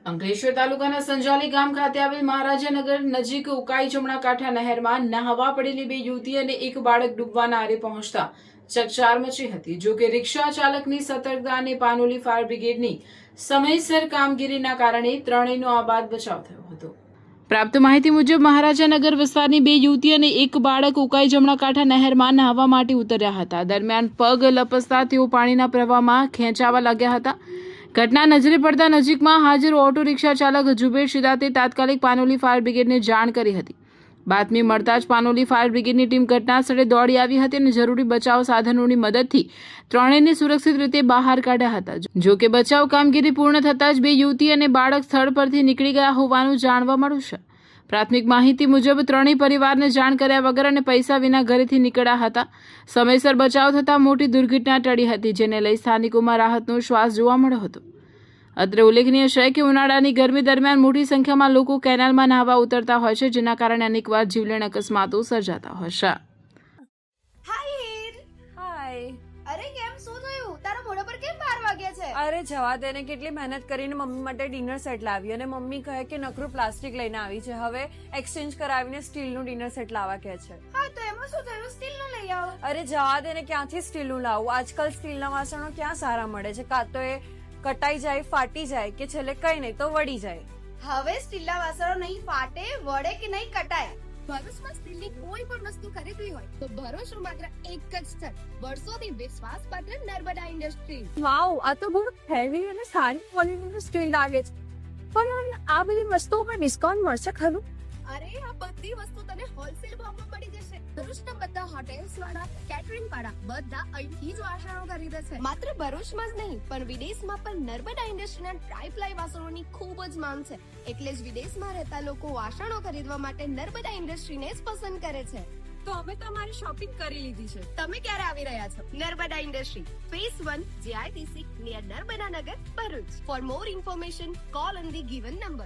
અંકલેશ્વર તાલુકાના સંજાલી ગામ ખાતે આવેલ મહારાજાનગર નજીક ઉકાઈ જમણા કાંઠા નહેરમાં નહાવા પડેલી બે યુવતી અને એક બાળક ડૂબવાના આરે પહોંચતા ચકચાર મચી હતી. જો કે રિક્ષા ચાલકની સતર્કતા અને પાનોલી ફાયર બ્રિગેડની સમયસર કામગીરીના કારણે ત્રણેયનો આબાદ બચાવ થયો હતો. પ્રાપ્ત માહિતી મુજબ મહારાજાનગર વિસ્તારની બે યુવતી અને એક બાળક ઉકાઈ જમણા કાંઠા નહેરમાં નહાવા માટે ઉતર્યા હતા. દરમિયાન પગ લપસતા તેઓ પાણીના પ્રવાહમાં ખેંચાવા લાગ્યા હતા. ઘટના નજરે પડતા નજીકમાં હાજર ઓટો રિક્ષા ચાલક જુબેર શિદાતે તાત્કાલિક પાનોલી ફાયર બ્રિગેડને જાણ કરી હતી. બાતમી મળતા જ પાનોલી ફાયર બ્રિગેડની ટીમ ઘટના સ્થળે દોડી આવી હતી અને જરૂરી બચાવ સાધનોની મદદથી ત્રણેયને સુરક્ષિત રીતે બહાર કાઢ્યા હતા. જો કે બચાવ કામગીરી પૂર્ણ થતાં જ બે યુવતી અને બાળક સ્થળ પરથી નીકળી ગયા હોવાનું જાણવા મળ્યું છે. પ્રાથમિક માહિતી મુજબ ત્રણેય પરિવારને જાણ કર્યા વગર અને પૈસા વિના ઘરેથી નીકળ્યા હતા. સમયસર બચાવ થતાં મોટી દુર્ઘટના ટળી હતી, જેને લઈ સ્થાનિકોમાં રાહતનો શ્વાસ જોવા મળ્યો હતો. અત્રે ઉલ્લેખનીય છે કે ઉનાળાની ગરમી દરમિયાન મોટી સંખ્યામાં લોકો કેનાલમાં નહાવા ઉતરતા હોય છે, જેના કારણે અનેકવાર જીવલેણ અકસ્માતો સર્જાતા હોય છે. અરે કેમ શું થયું? તારા મોઢા પર કેમ 12 વાગ્યા છે? અરે જવા દે ને, કેટલી મહેનત કરીને મમ્મી માટે ડિનર સેટ લાવી અને મમ્મી કહે કે નકરું પ્લાસ્ટિક લઈને આવી છે, હવે એક્સચેન્જ કરાવીને સ્ટીલનું ડિનર સેટ લાવવા કહે છે. હા તો એમાં શું થયું? સ્ટીલનું લઈ આવો. અરે જવા દે ને, ક્યાંથી સ્ટીલનું લાવું? આજકાલ સ્ટીલના વાસણો ક્યાં સારા મળે છે? કાં તો એ કટાઈ જાય, ફાટી જાય કે છેલ્લે કઈ નહીં તો વળી જાય. હવે સ્ટીલના વાસણો નહીં ફાટે, વળે કે નહીં કટાય. ભરૂચમાં સ્ટીલની કોઈ પણ વસ્તુ ખરીદવી હોય તો ભરૂચનું માત્ર એક જ સ્થળ, વર્ષોથી વિશ્વાસપાત્ર નર્મદા ઇન્ડસ્ટ્રીઝ. વાવ, આ તો બહુ હેવી અને સારી ક્વોલિટીનું સ્ટીલ લાગે છે. પણ આ બધી વસ્તુઓ પર ડિસ્કાઉન્ટ મળશે ખરું? અરે આ બધી વસ્તુ તને હોલસેલ ભાવમાં મળી જશે. ભરૂચના બધા હોટેલ્સ વાળા, કેટરિંગ વાળા બધા અહીંથી જ વાસણો ખરીદે છે. માત્ર ભરૂચમાં જ નહીં પણ વિદેશમાં પણ નર્મદા ઇન્ડસ્ટ્રીના ટ્રાય-પ્લાય વાસણોની ખૂબ જ માંગ છે. એટલે જ વિદેશમાં રહેતા લોકો વાસણો ખરીદવા માટે નર્મદા ઇન્ડસ્ટ્રીને જ પસંદ કરે છે. તો અમે તમારી શોપિંગ કરી લીધી છે. તમે ક્યારે આવી રહ્યા છો? Narmada industry phase 1 JITC near Narmada Nagar, Bharuch. For more information call on the given number.